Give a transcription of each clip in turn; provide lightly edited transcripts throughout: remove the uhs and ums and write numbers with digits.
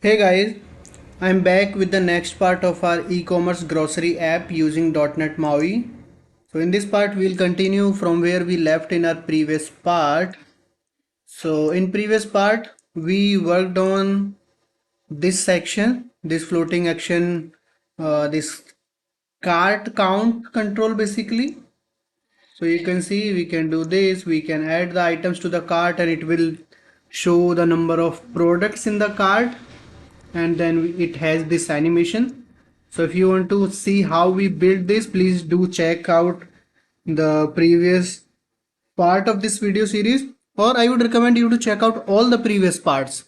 Hey guys, I'm back with the next part of our e-commerce grocery app using .NET MAUI. So in this part we'll continue from where we left in our previous part. So in previous part we worked on this section, this floating action, this cart count control basically. So you can see we can do this, we can add the items to the cart and it will show the number of products in the cart, and then it has this animation. So if you want to see how we build this, please do check out the previous part of this video series, or I would recommend you to check out all the previous parts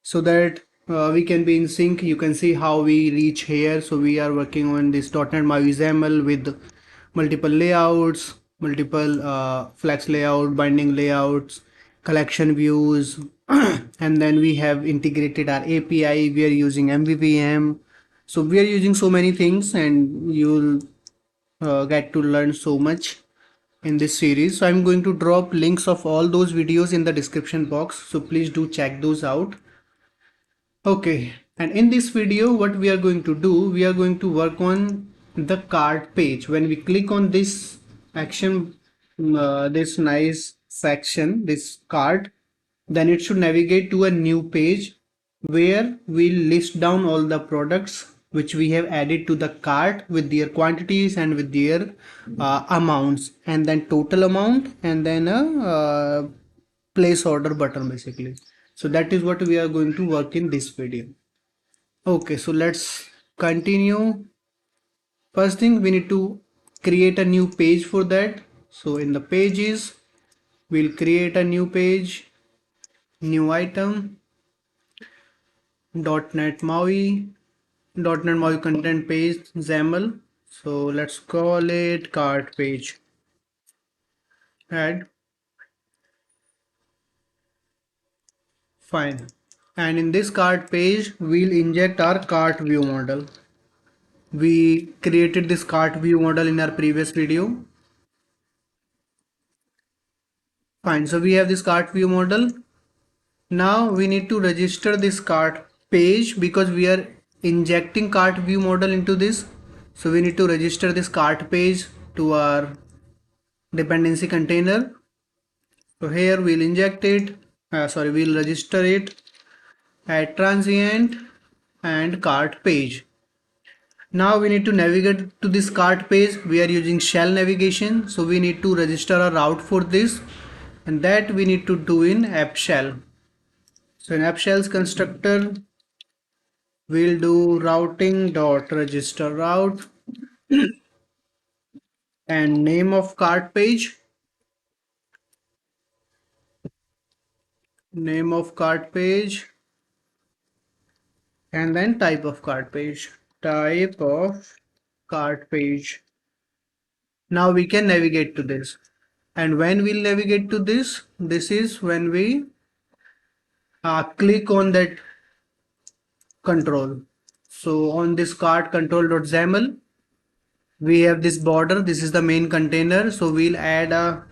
so that we can be in sync. You can see how we reach here. So we are working on this .NET MAUI XAML with multiple layouts, multiple flex layout, binding layouts, collection views, and then we have integrated our API. We are using MVVM. So we are using so many things, and you'll get to learn so much in this series. So I'm going to drop links of all those videos in the description box. So please do check those out. Okay, and in this video, what we are going to do, we are going to work on the cart page. When we click on this action, this nice section, this cart, then it should navigate to a new page where we'll list down all the products which we have added to the cart with their quantities and with their amounts, and then total amount, and then a place order button basically. So that is what we are going to work in this video. Okay, so let's continue. First thing, we need to create a new page for that. So in the pages, we'll create a new page, new item, .NET MAUI, .NET MAUI content page, XAML. So let's call it cart page. Add. Fine. And in this cart page, we'll inject our cart view model. We created this cart view model in our previous video. Fine, so we have this cart view model. Now we need to register this cart page because we are injecting cart view model into this. So we need to register this cart page to our dependency container. So here we'll inject it, we'll register it at transient and cart page. Now we need to navigate to this cart page. We are using shell navigation, so we need to register a route for this, and that we need to do in app shell. So in app shell's constructor, we'll do routing dot register route and name of cart page, name of cart page, and then type of cart page, type of cart page. Now we can navigate to this. And when we'll navigate to this is when we click on that control. So on this cart control.xaml, we have this border. This is the main container. So we'll add a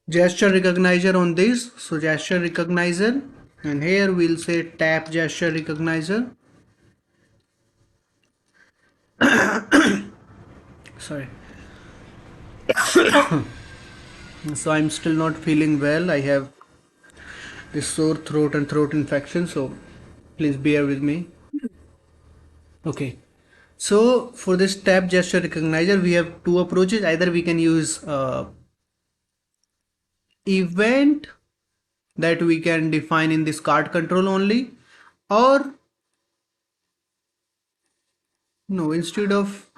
gesture recognizer on this. So gesture recognizer, and here we'll say tap gesture recognizer. Sorry. So I'm still not feeling well. I have this sore throat and throat infection. So please bear with me. Okay. So for this tap gesture recognizer, we have two approaches. Either we can use event that we can define in this cart control only, or no, instead of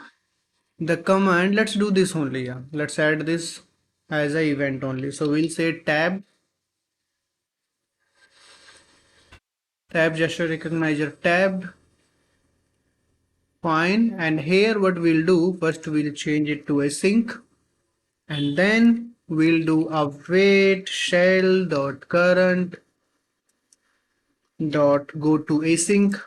the command, let's do this only. Yeah, let's add this as a event only. So we'll say tab gesture recognizer tab. Fine. And here what we'll do, first we'll change it to async, and then we'll do await shell dot current dot go to async,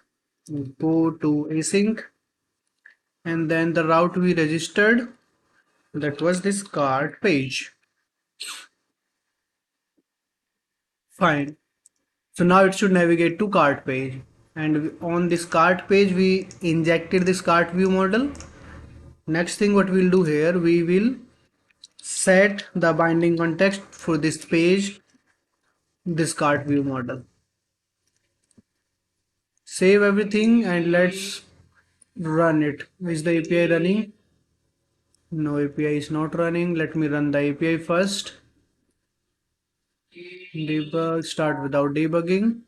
and then the route we registered, that was this cart page. Fine. So now it should navigate to cart page. And on this cart page, we injected this cart view model. Next thing what we'll do here, we will set the binding context for this page, this cart view model. Save everything and let's run it. Is the API running? No, API is not running. Let me run the API first. Debug, start without debugging.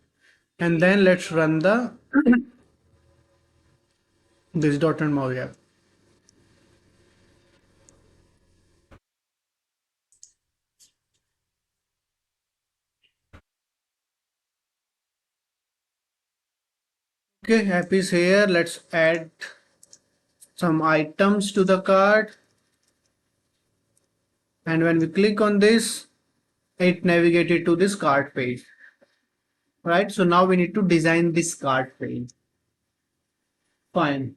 And then let's run the this .NET MAUI app. Okay, app is here. Let's add some items to the cart. And when we click on this, it navigated to this cart page. Right, so now we need to design this cart page. Fine.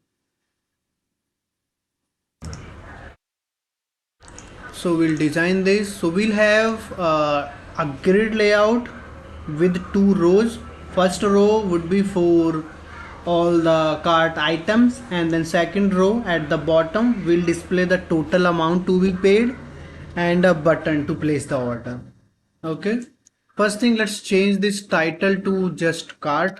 So we'll design this. So we'll have a grid layout with two rows. First row would be for all the cart items, and then second row at the bottom will display the total amount to be paid and a button to place the order. Okay, first thing, let's change this title to just cart,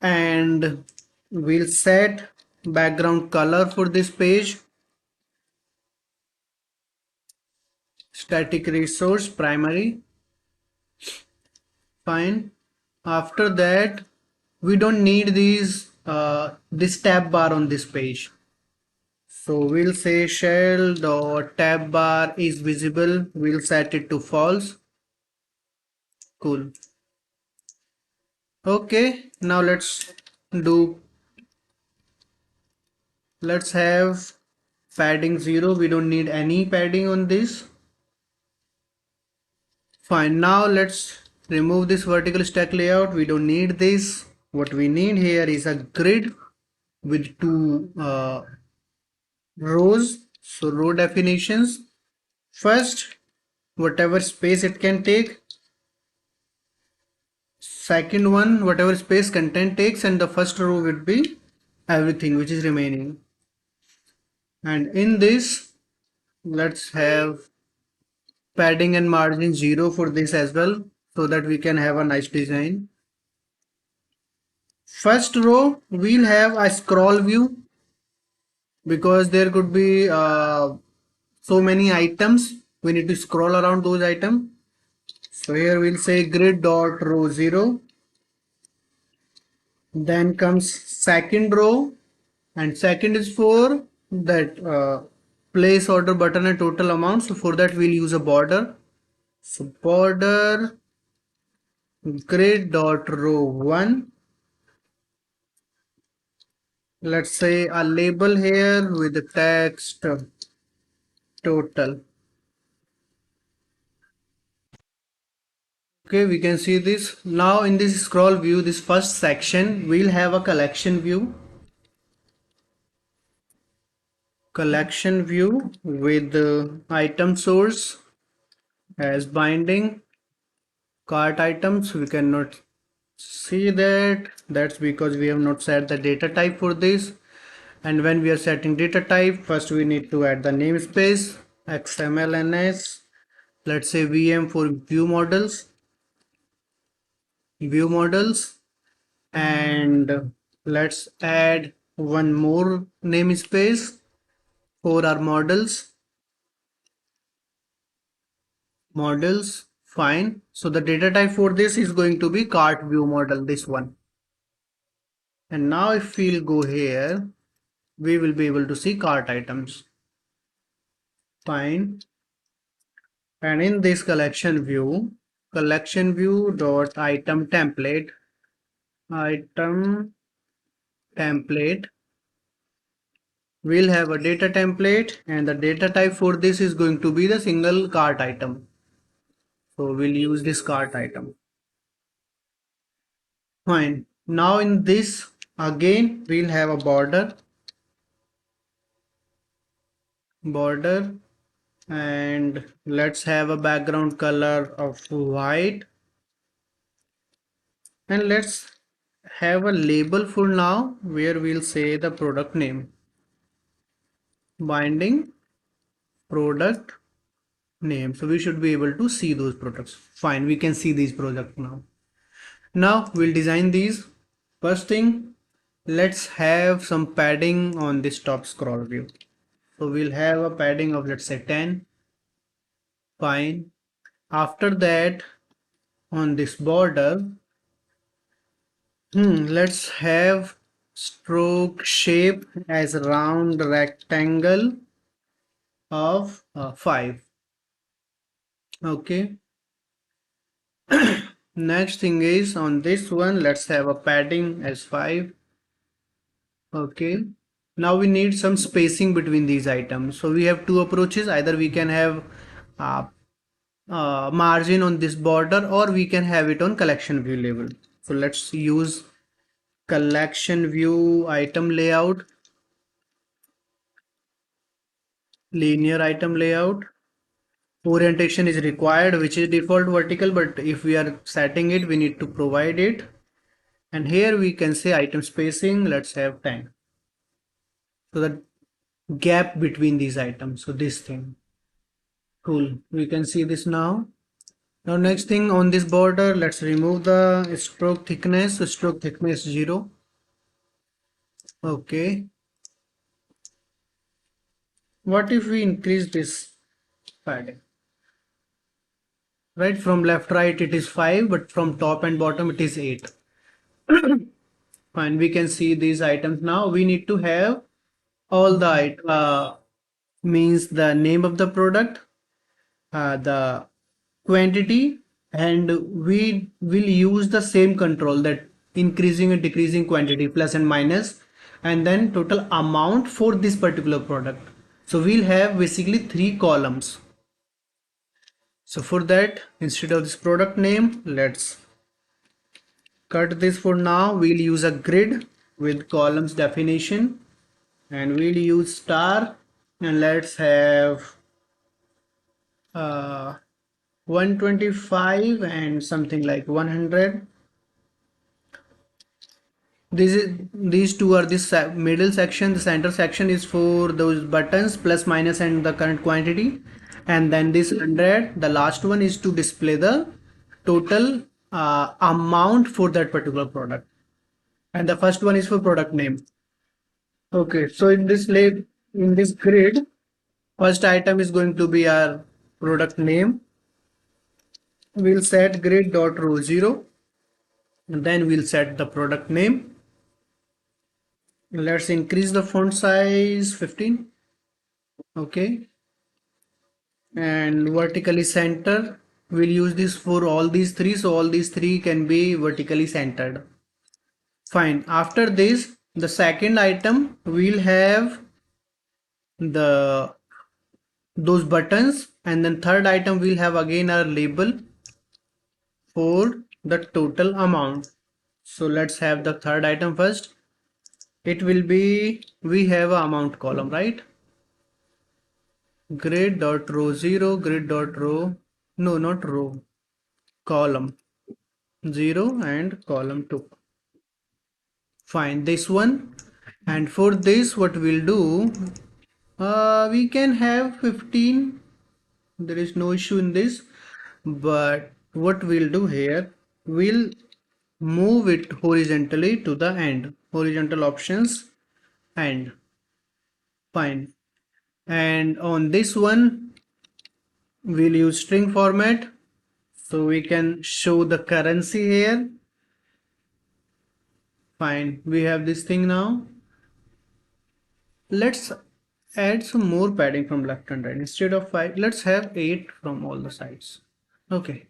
and we'll set background color for this page. Static resource primary. Fine. After that, we don't need these this tab bar on this page. So we'll say shell dot tab bar is visible. We'll set it to false. Cool. Okay. Now do let's have padding 0. We don't need any padding on this. Fine. Now let's remove this vertical stack layout. We don't need this. What we need here is a grid with two rows. So row definitions. First, whatever space it can take. Second one, whatever space content takes, and the first row would be everything which is remaining. And in this, let's have padding and margin 0 for this as well, so that we can have a nice design. First row, we'll have a scroll view because there could be so many items. We need to scroll around those items. So here we'll say grid dot row 0. Then comes second row, and second is for that place order button and total amount. So for that we'll use a border. So border grid dot row 1. Let's say a label here with the text total. Okay, we can see this. Now in this scroll view, this first section, we'll have a collection view. Collection view with the item source as binding. Cart items, we cannot see that. That's because we have not set the data type for this. And when we are setting data type, first we need to add the namespace XMLNS. Let's say VM for view models, and let's add one more namespace for our models. Fine. So the data type for this is going to be cart view model, this one. And now if we'll go here, we will be able to see cart items. Fine. And in this collection view dot item template, we'll have a data template, and the data type for this is going to be the single cart item. So we'll use this cart item. Fine. Now in this, again we'll have a border and let's have a background color of white, and let's have a label for now where we'll say the product name, binding product name. So we should be able to see those products. Fine, we can see these products now. Now we'll design these. First thing, let's have some padding on this top scroll view. So we'll have a padding of, let's say, 10. Fine. After that, on this border, let's have stroke shape as round rectangle of 5. Okay. Next thing is on this one, let's have a padding as 5. Okay. Now we need some spacing between these items. So we have two approaches. Either we can have uh, margin on this border, or we can have it on collection view level. So let's use collection view item layout, linear item layout. Orientation is required, which is default vertical, but if we are setting it, we need to provide it. And here we can say item spacing, let's have 10. So the gap between these items. So this thing. Cool. We can see this now. Now next thing on this border, let's remove the stroke thickness. So stroke thickness 0. Okay. What if we increase this padding? Right, from left right it is 5, but from top and bottom it is 8. Fine, we can see these items now. We need to have all the means the name of the product, the quantity, and we will use the same control, that increasing and decreasing quantity, plus and minus, and then total amount for this particular product. So we'll have basically 3 columns. So for that, instead of this product name, let's cut this for now. We'll use a grid with columns definition, and we'll use star, and let's have 125 and something like 100. These two are this middle section. The center section is for those buttons, plus minus and the current quantity, and then this 100, the last one, is to display the total amount for that particular product, and the first one is for product name. Okay, so in this grid, first item is going to be our product name. We'll set grid dot row 0, and then we'll set the product name. Let's increase the font size 15. Okay, and vertically center, we'll use this for all these 3, so all these 3 can be vertically centered. Fine. After this, the second item will have the those buttons, and then third item will have again our label for the total amount. So let's have the third item first. It will be, we have a amount column, right? Grid dot row 0, grid dot row, no, not row, column 0 and column 2. Fine, this one. And for this, what we'll do, we can have 15. There is no issue in this, but what we'll do here, we'll move it horizontally to the end, horizontal options, and fine. And on this one, we'll use string format, so we can show the currency here. Fine, we have this thing now. Let's add some more padding from left and right. Instead of 5, let's have 8 from all the sides. Okay,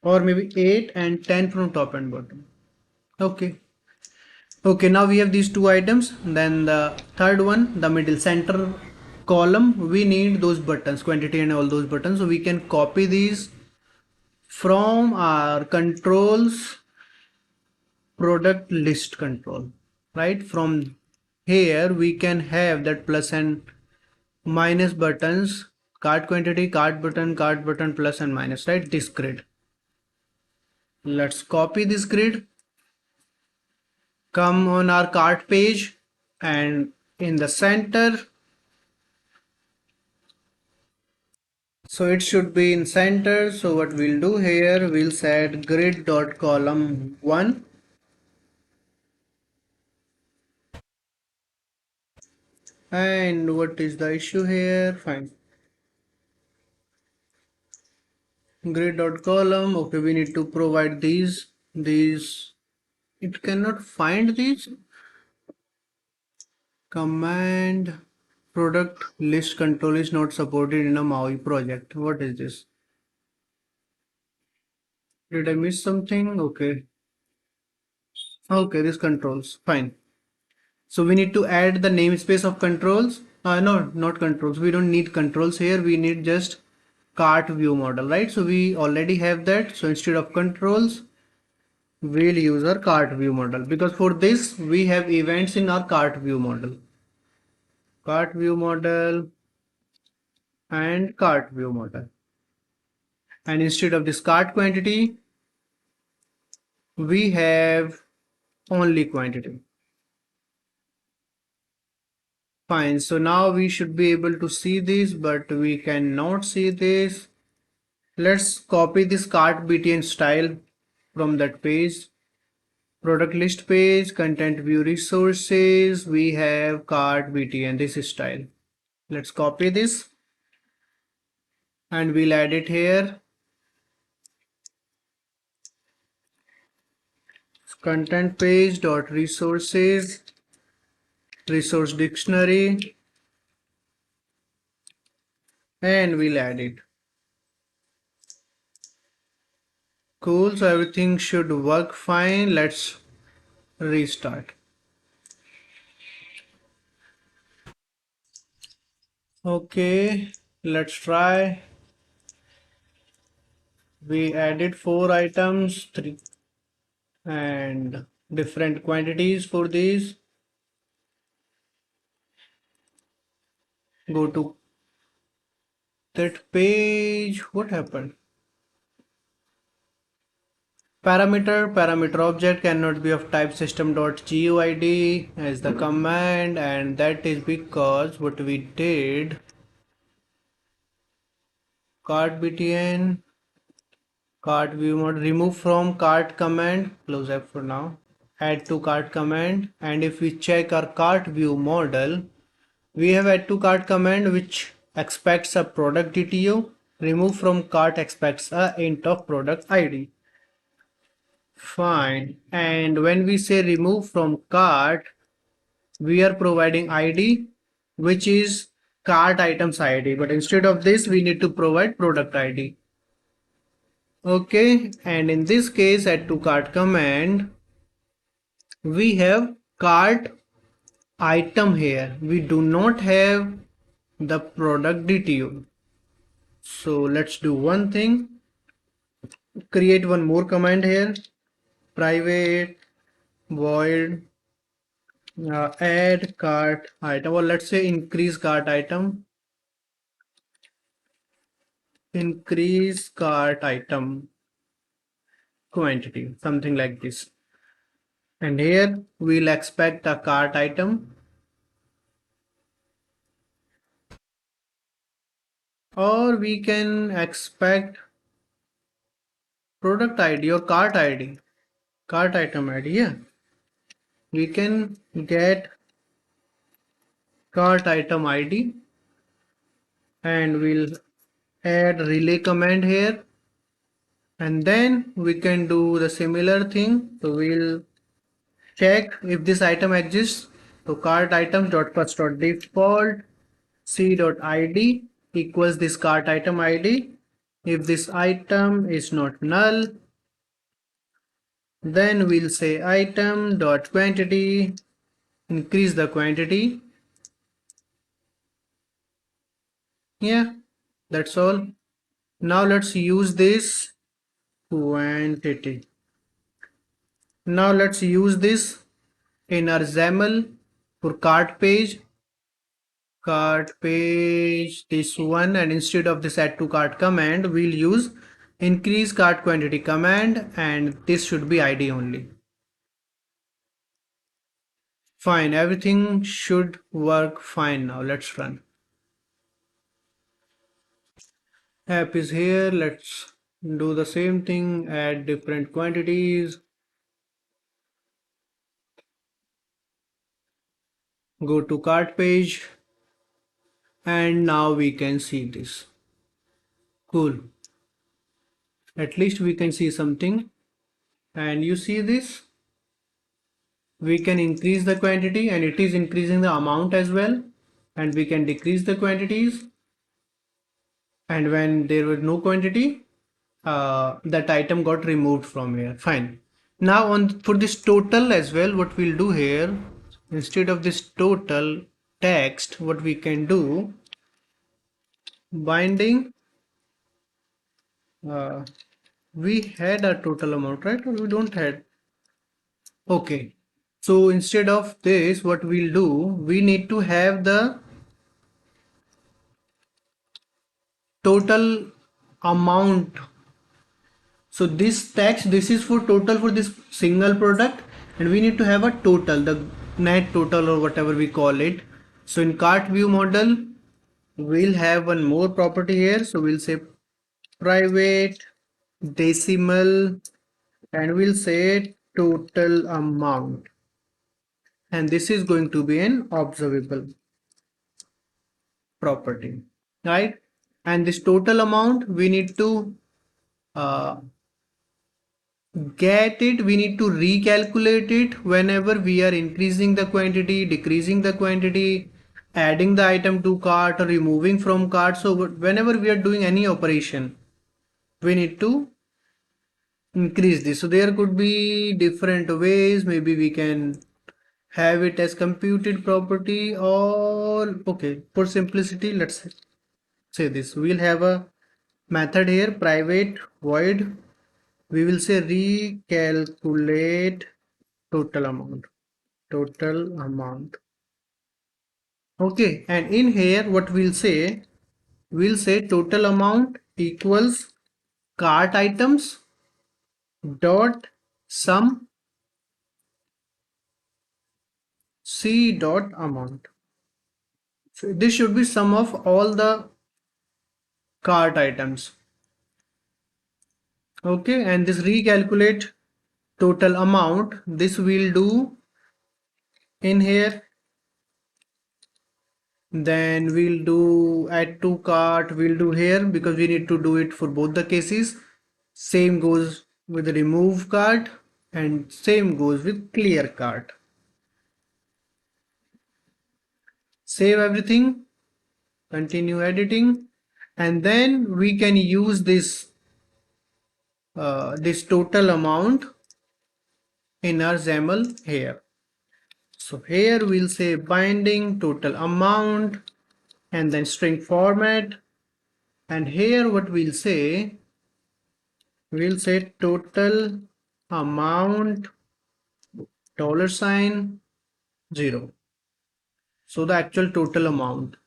or maybe 8 and 10 from top and bottom. Okay. Okay, now we have these 2 items. Then the third one, the middle center column, we need those buttons, quantity and all those buttons. So we can copy these from our controls, product list control, right? From here we can have that plus and minus buttons Cart quantity, cart button plus and minus, right? This grid. Let's copy this grid, come on our cart page, and in the center, so it should be in center. So what we'll do here, we'll set grid dot column 1. And what is the issue here? Fine. Grid dot column. Okay, we need to provide these. It cannot find these. Command product list control is not supported in a MAUI project. What is this? Did I miss something? Okay. Okay, this controls. Fine. So we need to add the namespace of controls. No, not controls. We don't need controls here. We need just cart view model, right? So we already have that. So instead of controls, we'll use our cart view model, because for this we have events in our cart view model. Cart view model and cart view model. And instead of this cart quantity, we have only quantity. Fine. So now we should be able to see this, but we cannot see this. Let's copy this cart btn style from that page. Product list page, content view resources, we have cart btn, this is style. Let's copy this and we'll add it here. Content page dot resources, resource dictionary, and we'll add it. Cool, so everything should work fine. Let's restart. Okay, let's try. We added 4 items, 3 and different quantities for these. Go to that page. What happened? Parameter object cannot be of type system.guid as the command, and that is because what we did, cart btn, cart view mode, remove from cart command, close F for now, add to cart command, and if we check our cart view model, we have add to cart command which expects a product DTO, remove from cart expects a int of product ID. Fine. And when we say remove from cart, we are providing ID, which is cart items ID. But instead of this, we need to provide product ID. Okay. And in this case, add to cart command, we have cart item here. We do not have the product DTO. So let's do one thing. Create one more command here. Private void add cart item, or let's say increase cart item, increase cart item quantity, something like this. And here we'll expect a cart item, or we can expect product ID or cart ID, cart item ID. Yeah, we can get cart item ID, and we'll add relay command here, and then we can do the similar thing. So we'll check if this item exists. So cart items dot first dot default c dot id equals this cart item id. If this item is not null, then we'll say item dot quantity, increase the quantity. Yeah, that's all. Now let's use this quantity. Now let's use this in our XAML for cart page. cart page, this one, and instead of this add to cart command, we'll use increase cart quantity command, and this should be ID only. Fine, everything should work fine now. Let's run. App is here. Let's do the same thing, add different quantities, go to cart page, and now we can see this. Cool. At least we can see something. And you see this? We can increase the quantity and it is increasing the amount as well. And we can decrease the quantities. And when there was no quantity, that item got removed from here. Fine. Now on for this total as well, what we'll do here, instead of this total text, what we can do, binding, uh, we had a total amount, right? Or we don't had? Okay. So instead of this, what we'll do, we need to have the total amount. So this text, this is for total for this single product, and we need to have a total, the net total or whatever we call it. So in cart view model, we'll have one more property here. So we'll say private decimal and we'll say total amount. And this is going to be an observable property, right? And this total amount we need to uh, get it, we need to recalculate it whenever we are increasing the quantity, decreasing the quantity, adding the item to cart or removing from cart. So whenever we are doing any operation, we need to increase this. So there could be different ways. Maybe we can have it as computed property, or okay, for simplicity, let's say this. We'll have a method here, private void, we will say recalculate total amount, okay, and in here what we'll say total amount equals cart items dot sum c dot amount. So this should be sum of all the cart items, okay, and this recalculate total amount, this we'll do in here. Then we'll do add to cart, we'll do here because we need to do it for both the cases. Same goes with the remove cart and same goes with clear cart. Save everything, continue editing, and then we can use this total amount in our XAML here. So here we'll say binding total amount and then string format, and here what we'll say total amount $0. So the actual total amount.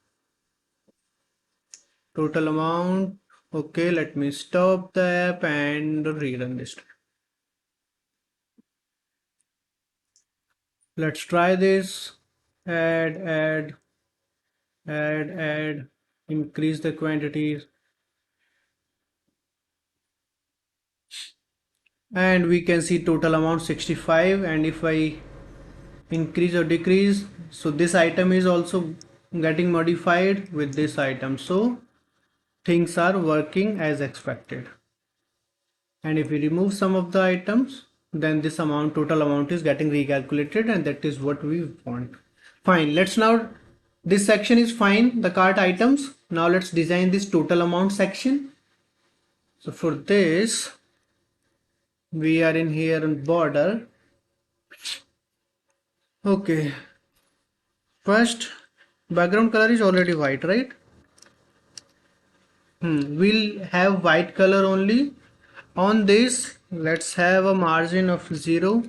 Okay, let me stop the app and rerun this. Let's try this. Add, increase the quantities. And we can see total amount 65, and if I increase or decrease, so this item is also getting modified with this item, so things are working as expected. And if we remove some of the items, then this amount, total amount, is getting recalculated, and that is what we want. Fine, let's now, this section is fine, the cart items. Now let's design this total amount section. So for this, we are in here on border. Okay, first background color is already white, right? We'll have white color only. On this, let's have a margin of 0,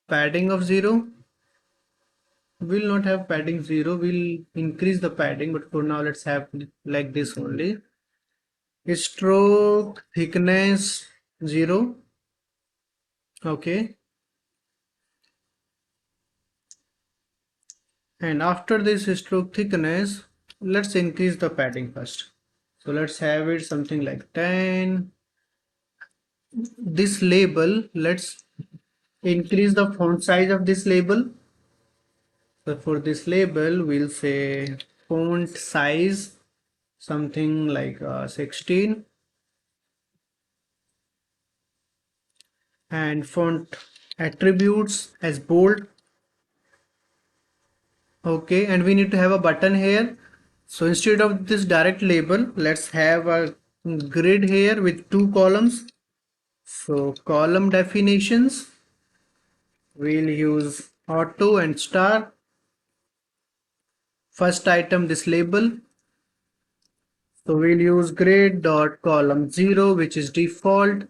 padding of 0, We'll not have padding 0, we'll increase the padding, but for now let's have like this only. Stroke thickness 0. Okay. And after this stroke thickness, let's increase the padding first. So let's have it something like 10. This label, let's increase the font size of this label. So for this label, we'll say font size something like 16, and font attributes as bold. Okay, and we need to have a button here. So instead of this direct label, let's have a grid here with two columns. So column definitions, we'll use auto and star. First item, this label. So we'll use grid dot column 0, which is default.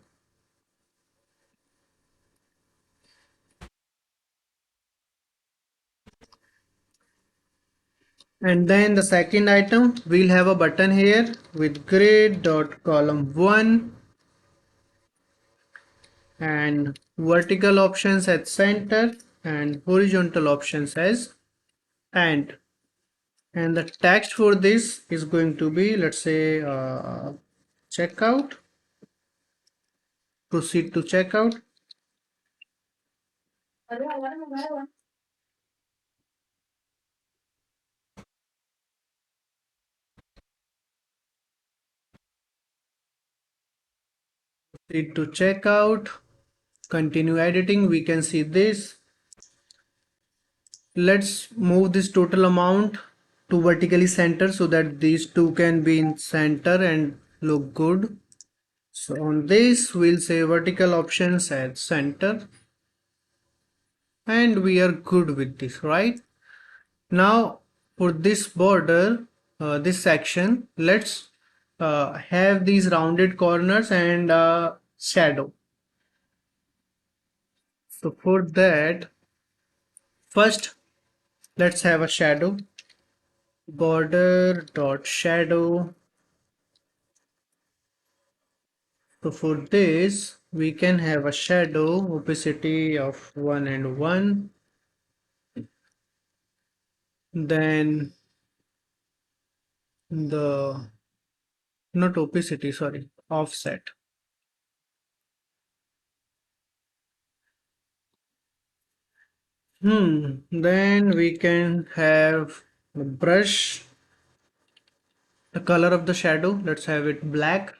And then the second item, we'll have a button here with grid dot column 1 and vertical options at center and horizontal options as and. And the text for this is going to be, let's say, checkout. Proceed to checkout. Proceed to checkout. Continue editing. We can see this. Let's move this total amount to vertically center so that these two can be in center and look good. So on this, we'll say vertical options at center, and we are good with this, right? Now for this border, this section, let's have these rounded corners and shadow. So for that, first let's have a shadow. Border dot shadow. So for this, we can have a shadow opacity of 1 and 1. Then the, not opacity, sorry, offset. Then we can have a brush, the color of the shadow. Let's have it black.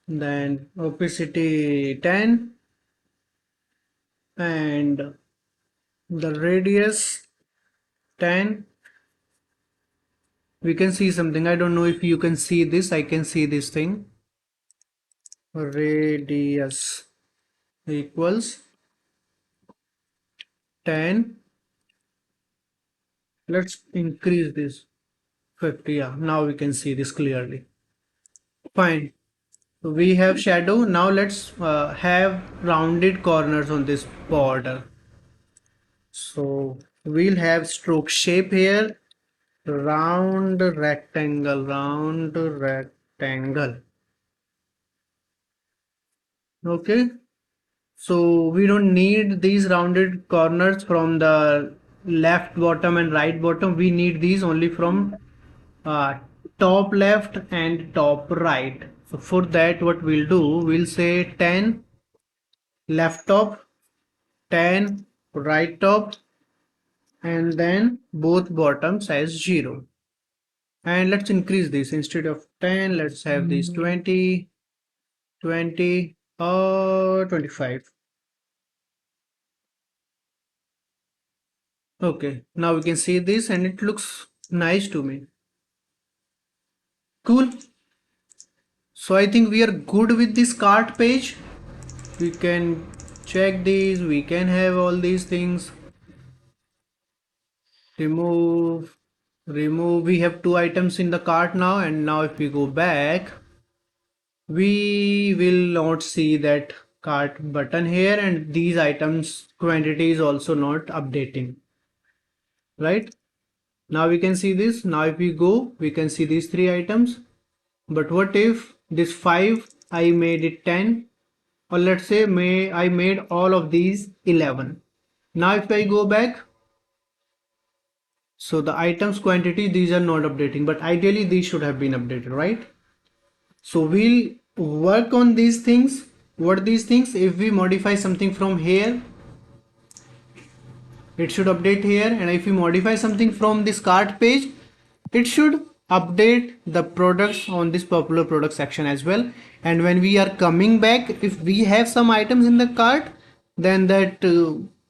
Then opacity 10 and the radius 10. We can see something. I don't know if you can see this. I can see this thing. Radius equals 10. Let's increase this 50. Yeah, now we can see this clearly. Fine. So we have shadow. Now let's have rounded corners on this border. So we'll have stroke shape here. Round rectangle, round rectangle. Okay. So we don't need these rounded corners from the left bottom and right bottom. We need these only from uh, top left and top right. So for that, what we'll do, we'll say 10 left top, 10 right top, and then both bottoms as 0. And let's increase this. Instead of 10, let's have these 20, 20 or 25. Okay, now we can see this and it looks nice to me. Cool. So I think we are good with this cart page. We can check these, we can have all these things. Remove, remove. We have two items in the cart now, and now if we go back, we will not see that cart button here, and these items quantity is also not updating. right? Now we can see this. Now if we go, we can see these three items. But what if this 5 I made it 10, or let's say I made all of these 11. Now if I go back, so the items quantity, these are not updating, but ideally these should have been updated, right? So we'll work on these things. What are these things? If we modify something from here, it should update here, and if we modify something from this cart page, it should update the products on this popular product section as well. And when we are coming back, if we have some items in the cart, then that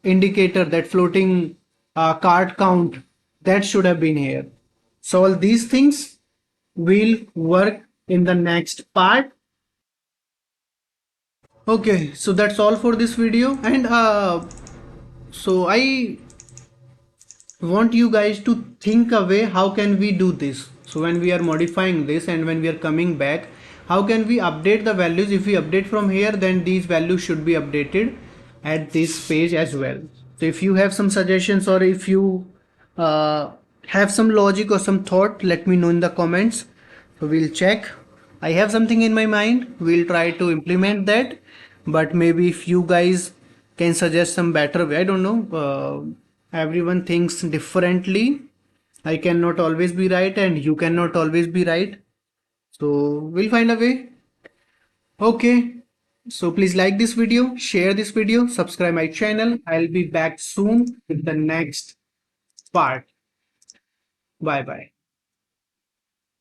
indicator, that floating cart count, that should have been here. So all these things will work in the next part. Okay, so that's all for this video. And so I want you guys to think a way how can we do this. So when we are modifying this and when we are coming back, how can we update the values? If we update from here, then these values should be updated at this page as well. So if you have some suggestions, or if you uh, have some logic or some thought, let me know in the comments. So we'll check. I have something in my mind, we'll try to implement that. But maybe if you guys can suggest some better way, I don't know, everyone thinks differently. I cannot always be right, and you cannot always be right, so we'll find a way. Okay, so please like this video, share this video, subscribe my channel. I'll be back soon with the next part. Bye bye.